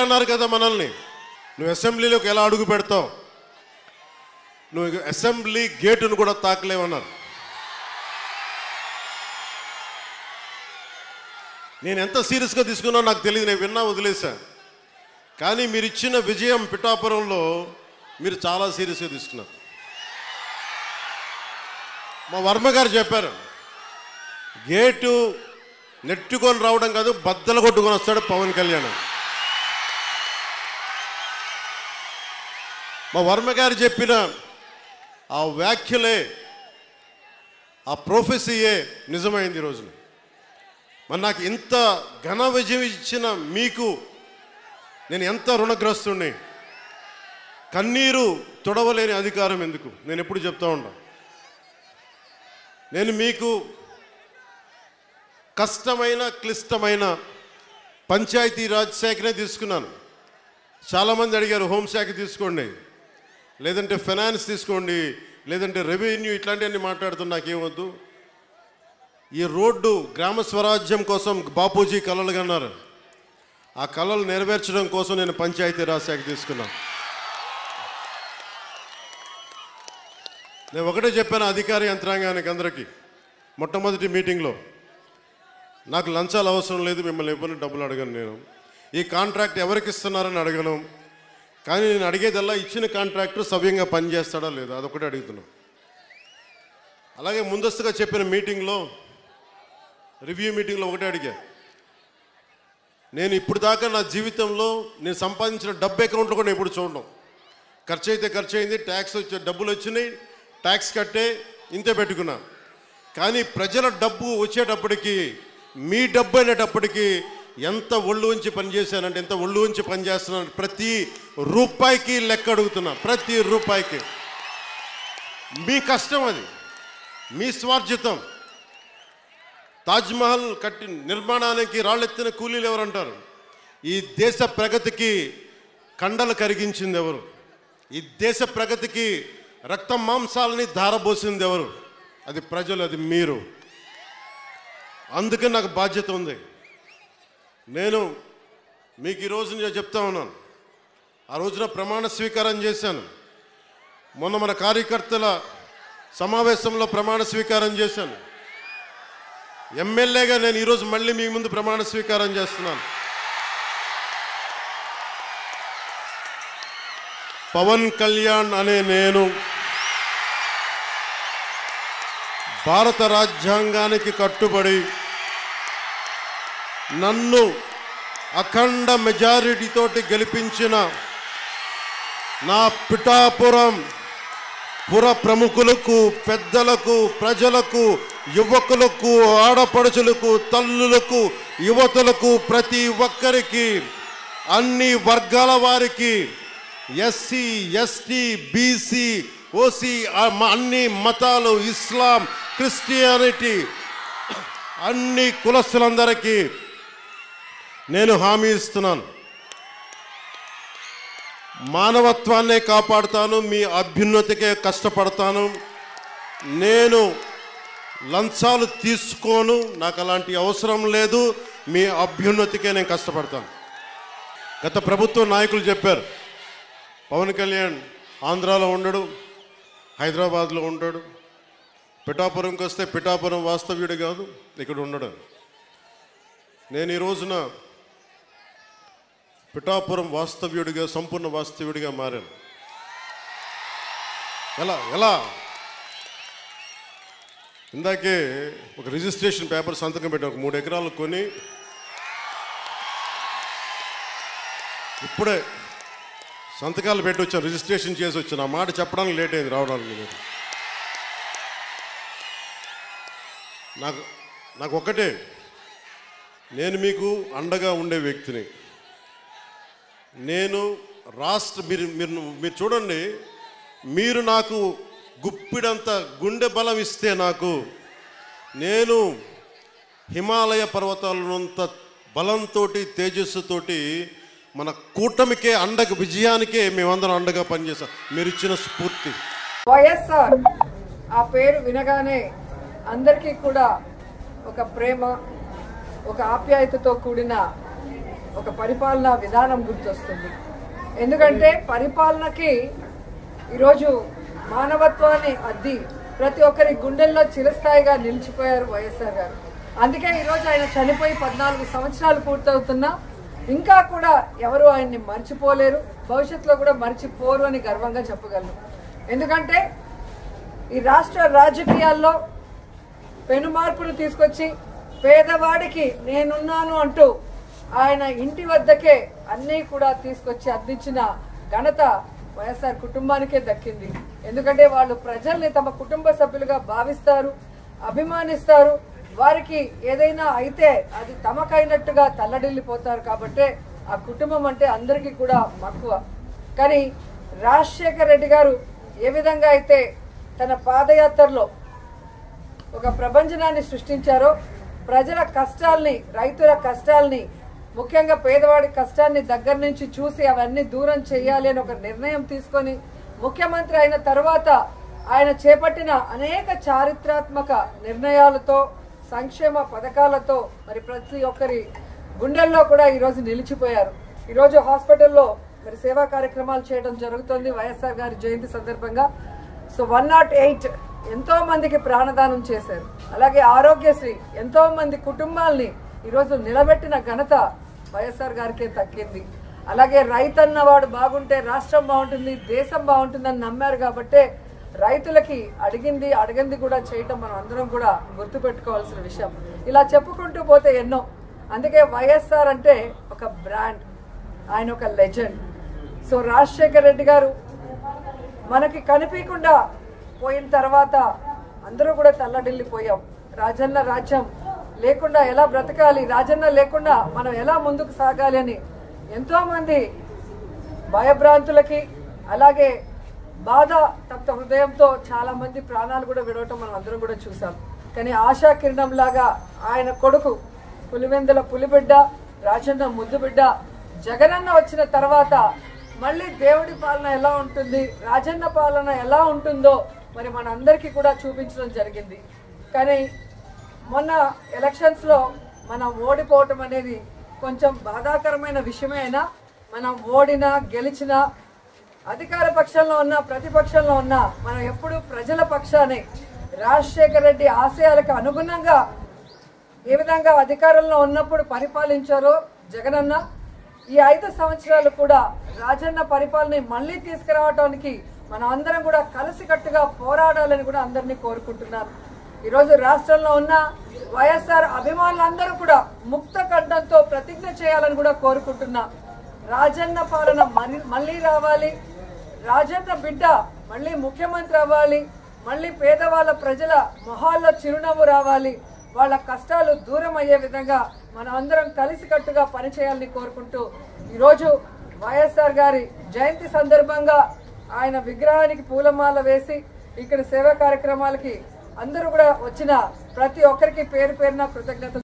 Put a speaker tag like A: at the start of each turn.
A: అన్నారు కదా మనల్ని, నువ్వు అసెంబ్లీలోకి ఎలా అడుగు పెడతావు, నువ్వు అసెంబ్లీ గేటును కూడా తాకలేవన్నారు. నేను ఎంత సీరియస్గా తీసుకున్నానో నాకు తెలియదు, నేను విన్నా వదిలేసా. కానీ మీరు ఇచ్చిన విజయం పిఠాపురంలో మీరు చాలా సీరియస్గా తీసుకున్నారు. మా వర్మ గారు చెప్పారు, గేటు నెట్టుకొని రావడం కాదు, బద్దలు కొట్టుకొని వస్తాడు పవన్ కళ్యాణ్. మా వర్మ గారు చెప్పిన ఆ వ్యాఖ్యలే, ఆ ప్రొఫెసీయే నిజమైంది ఈరోజున. మరి నాకు ఇంత ఘన విజయం ఇచ్చిన మీకు నేను ఎంత రుణగ్రస్తుని. కన్నీరు తొడవలేని అధికారం ఎందుకు, నేను ఎప్పుడు చెప్తా ఉంటా. నేను మీకు కష్టమైన క్లిష్టమైన పంచాయతీరాజ్ శాఖనే తీసుకున్నాను. చాలామంది అడిగారు హోంశాఖ తీసుకోండి, లేదంటే ఫైనాన్స్ తీసుకోండి, లేదంటే రెవెన్యూ, ఇట్లాంటివన్నీ మాట్లాడుతున్నా. నాకేమొద్దు. ఈ రోడ్డు గ్రామ స్వరాజ్యం కోసం బాపూజీ కలలు కన్నారు. ఆ కళలు నెరవేర్చడం కోసం నేను పంచాయతీరాజ్ శాఖ తీసుకున్నాను. నేను ఒకటే చెప్పాను అధికార యంత్రాంగానికి అందరికీ మొట్టమొదటి మీటింగ్లో, నాకు లంచాలు అవసరం లేదు, మిమ్మల్ని ఎవరిని డబ్బులు అడగను, నేను ఈ కాంట్రాక్ట్ ఎవరికి ఇస్తున్నారని అడగను. కానీ నేను అడిగేదల్లా ఇచ్చిన కాంట్రాక్టర్ సవ్యంగా పనిచేస్తాడా లేదా, అదొకటి అడుగుతున్నాను. అలాగే ముందస్తుగా చెప్పిన మీటింగ్లో, రివ్యూ మీటింగ్లో ఒకటే అడిగా, నేను ఇప్పుడు దాకా నా జీవితంలో నేను సంపాదించిన డబ్బు అకౌంట్లో కూడా ఎప్పుడు చూడడం. ఖర్చు అయితే ఖర్చు అయింది, ట్యాక్స్ వచ్చే డబ్బులు వచ్చినాయి, ట్యాక్స్ కట్టే ఇంతే పెట్టుకున్నా. కానీ ప్రజల డబ్బు వచ్చేటప్పటికి, మీ డబ్బు అనేటప్పటికీ ఎంత ఒళ్ళు ఉంచి పనిచేశానంటే, ఎంత ఒళ్ళు ఉంచి పనిచేస్తున్నాను. ప్రతి రూపాయికి లెక్క అడుగుతున్నా, ప్రతి రూపాయికి. మీ కష్టం అది, మీ స్వార్జితం. తాజ్మహల్ కట్టి నిర్మాణానికి రాళ్ళెత్తిన కూలీలు ఎవరంటారు? ఈ దేశ ప్రగతికి కండలు కరిగించింది ఎవరు? ఈ దేశ ప్రగతికి రక్త మాంసాలని ధారబోసింది ఎవరు? అది ప్రజలు, అది మీరు. అందుకే నాకు బాధ్యత ఉంది. నేను మీకు ఈరోజు నేను చెప్తా ఉన్నాను, ఆ రోజున ప్రమాణ స్వీకారం చేశాను. మొన్న మన కార్యకర్తల సమావేశంలో ప్రమాణ స్వీకారం చేశాను. ఎమ్మెల్యేగా నేను ఈరోజు మళ్ళీ మీ ముందు ప్రమాణ స్వీకారం చేస్తున్నాను. పవన్ కళ్యాణ్ అనే నేను భారత రాజ్యాంగానికి కట్టుబడి నన్ను అఖండ మెజారిటీతోటి గెలిపించిన నా పిఠాపురం పుర ప్రముఖులకు, పెద్దలకు, ప్రజలకు, యువకులకు, ఆడపడుచులకు, తల్లులకు, యువతులకు, ప్రతి ఒక్కరికి, అన్ని వర్గాల వారికి, ఎస్సీ, ఎస్టీ, బీసీ, ఓసీ, అన్ని మతాలు, ఇస్లాం, క్రిస్టియానిటీ, అన్ని కులస్తులందరికీ నేను హామీ ఇస్తున్నాను. మానవత్వాన్నే కాపాడుతాను, మీ అభ్యున్నతికే కష్టపడతాను. నేను లంచాలు తీసుకోను, నాకు అలాంటి అవసరం లేదు. మీ అభ్యున్నతికే నేను కష్టపడతాను. గత ప్రభుత్వ నాయకులు చెప్పారు, పవన్ కళ్యాణ్ ఆంధ్రాలో ఉండడు, హైదరాబాద్లో ఉంటాడు, పిఠాపురంకి వస్తే పిఠాపురం వాస్తవ్యుడు కాదు, ఇక్కడ ఉండడు. నేను ఈ రోజున పిఠాపురం వాస్తవ్యుడిగా, సంపూర్ణ వాస్తవ్యుడిగా మారాను. ఎలా ఇందాకే ఒక రిజిస్ట్రేషన్ పేపర్ సంతకం పెట్టాను, ఒక 3 ఎకరాలు కొని ఇప్పుడే సంతకాలు పెట్టి వచ్చాను, రిజిస్ట్రేషన్ చేసి వచ్చాను. ఆ మాట చెప్పడానికి లేట్ అయింది రావడానికి. నాకు ఒక్కటే, నేను మీకు అండగా ఉండే వ్యక్తిని. నేను మీరు చూడండి, మీరు నాకు గుప్పిడంత గుండె బలం ఇస్తే నాకు, నేను హిమాలయ పర్వతాలనంత బలంతో, తేజస్సుతోటి మన కూటమికే అండగా, విజయానికే మేమందరం అండగా పనిచేస్తాం. మీరు ఇచ్చిన స్ఫూర్తి.
B: వైఎస్ఆర్ ఆ పేరు వినగానే అందరికీ కూడా ఒక ప్రేమ, ఒక ఆప్యాయతతో కూడిన ఒక పరిపాలనా విధానం గుర్తొస్తుంది. ఎందుకంటే పరిపాలనకి ఈరోజు మానవత్వాన్ని అద్ది ప్రతి ఒక్కరి గుండెల్లో చిరస్థాయిగా నిలిచిపోయారు వైఎస్ఆర్ గారు. అందుకే ఈరోజు ఆయన చనిపోయి 14 సంవత్సరాలు పూర్తవుతున్నా ఇంకా కూడా ఎవరు ఆయన్ని మర్చిపోలేరు, భవిష్యత్తులో కూడా మర్చిపోరు అని గర్వంగా చెప్పగలను. ఎందుకంటే ఈ రాష్ట్ర రాజకీయాల్లో పెను మార్పును తీసుకొచ్చి పేదవాడికి నేనున్నాను అంటూ ఆయన ఇంటి వద్దకే అన్నీ కూడా తీసుకొచ్చి అందించిన ఘనత వైఎస్ఆర్ కుటుంబానికే దక్కింది. ఎందుకంటే వాళ్ళు ప్రజల్ని తమ కుటుంబ సభ్యులుగా భావిస్తారు, అభిమానిస్తారు. వారికి ఏదైనా అయితే అది తమకైనట్టుగా తల్లడిల్లిపోతారు. కాబట్టే ఆ కుటుంబం అంటే అందరికీ కూడా మక్కువ. కానీ రాజశేఖర్ రెడ్డి గారు ఏ విధంగా అయితే తన పాదయాత్రలో ఒక ప్రభంజనాన్ని సృష్టించారో, ప్రజల కష్టాల్ని, రైతుల కష్టాల్ని, ముఖ్యంగా పేదవాడి కష్టాన్ని దగ్గర నుంచి చూసి అవన్నీ దూరం చేయాలి అని ఒక నిర్ణయం తీసుకొని ముఖ్యమంత్రి అయిన తర్వాత ఆయన చేపట్టిన అనేక చారిత్రాత్మక నిర్ణయాలతో, సంక్షేమ పథకాలతో మరి ప్రతి ఒక్కరి గుండెల్లో కూడా ఈరోజు నిలిచిపోయారు. ఈరోజు హాస్పిటల్లో మరి సేవా కార్యక్రమాలు చేయడం జరుగుతుంది వైఎస్ఆర్ గారి జయంతి సందర్భంగా. సో 108 ఎంతో మందికి ప్రాణదానం చేశారు. అలాగే ఆరోగ్యశ్రీ ఎంతో మంది కుటుంబాల్ని ఈరోజు నిలబెట్టిన ఘనత వైఎస్ఆర్ గారికే దక్కింది. అలాగే రైతన్న వాడు బాగుంటే రాష్ట్రం బాగుంటుంది, దేశం బాగుంటుందని నమ్మారు. కాబట్టే రైతులకి అడిగింది కూడా చేయటం మనం అందరం కూడా గుర్తుపెట్టుకోవాల్సిన విషయం. ఇలా చెప్పుకుంటూ పోతే ఎన్నో. అందుకే వైఎస్ఆర్ అంటే ఒక బ్రాండ్, ఆయన ఒక లెజెండ్. సో రాజశేఖర్ రెడ్డి గారు మనకి కనిపించకుండా పోయిన తర్వాత అందరూ కూడా తల్లడిల్లిపోయాం. రాజన్న రాజ్యం లేకుండా ఎలా బ్రతకాలి, రాజన్న లేకుండా మనం ఎలా ముందుకు సాగాలి అని ఎంతోమంది భయభ్రాంతులకి, అలాగే బాధ తప్త హృదయంతో చాలా మంది ప్రాణాలు కూడా విడవటం మనం అందరం కూడా చూసాం. కానీ ఆశా కిరణం లాగా ఆయన కొడుకు పులివెందుల పులిబిడ్డ, రాజన్న ముద్దు బిడ్డ జగనన్న వచ్చిన తర్వాత మళ్ళీ దేవుడి పాలన ఎలా ఉంటుంది, రాజన్న పాలన ఎలా ఉంటుందో మరి మన అందరికీ కూడా చూపించడం జరిగింది. కానీ మొన్న ఎలక్షన్స్లో మనం ఓడిపోవటం అనేది కొంచెం బాధాకరమైన విషయమే. అయినా మనం ఓడినా గెలిచినా అధికార పక్షంలో ఉన్నా ప్రతిపక్షంలో ఉన్నా మనం ఎప్పుడు ప్రజల పక్షానే, రాజశేఖర్ రెడ్డి ఆశయాలకు అనుగుణంగా ఏ విధంగా అధికారంలో ఉన్నప్పుడు పరిపాలించారో జగనన్న, ఈ 5 సంవత్సరాలు కూడా రాజన్న పరిపాలన మళ్ళీ తీసుకురావడానికి మనం అందరం కూడా కలిసికట్టుగా పోరాడాలని కూడా అందరినీ కోరుకుంటున్నాను. ఈరోజు రాష్ట్రంలో ఉన్న వైఎస్ఆర్ అభిమానులందరూ కూడా ముక్త కంఠంతో ప్రతిజ్ఞ చేయాలని కూడా కోరుకుంటున్నా. రాజన్న పాలన మళ్ళీ రావాలి, రాజన్న బిడ్డ మళ్ళీ ముఖ్యమంత్రి అవ్వాలి, మళ్ళీ పేదవాళ్ళ ప్రజల మొహాల్లో చిరునవ్వు రావాలి, వాళ్ళ కష్టాలు దూరం అయ్యే విధంగా మనం అందరం కలిసికట్టుగా పనిచేయాలని కోరుకుంటూ ఈరోజు వైఎస్ఆర్ గారి జయంతి సందర్భంగా ఆయన విగ్రహానికి పూలమాల వేసి ఇక్కడ సేవా కార్యక్రమాలకి అందరూ కూడా వచ్చిన ప్రతి ఒక్కరికి పేరు పేరున కృతజ్ఞతలు.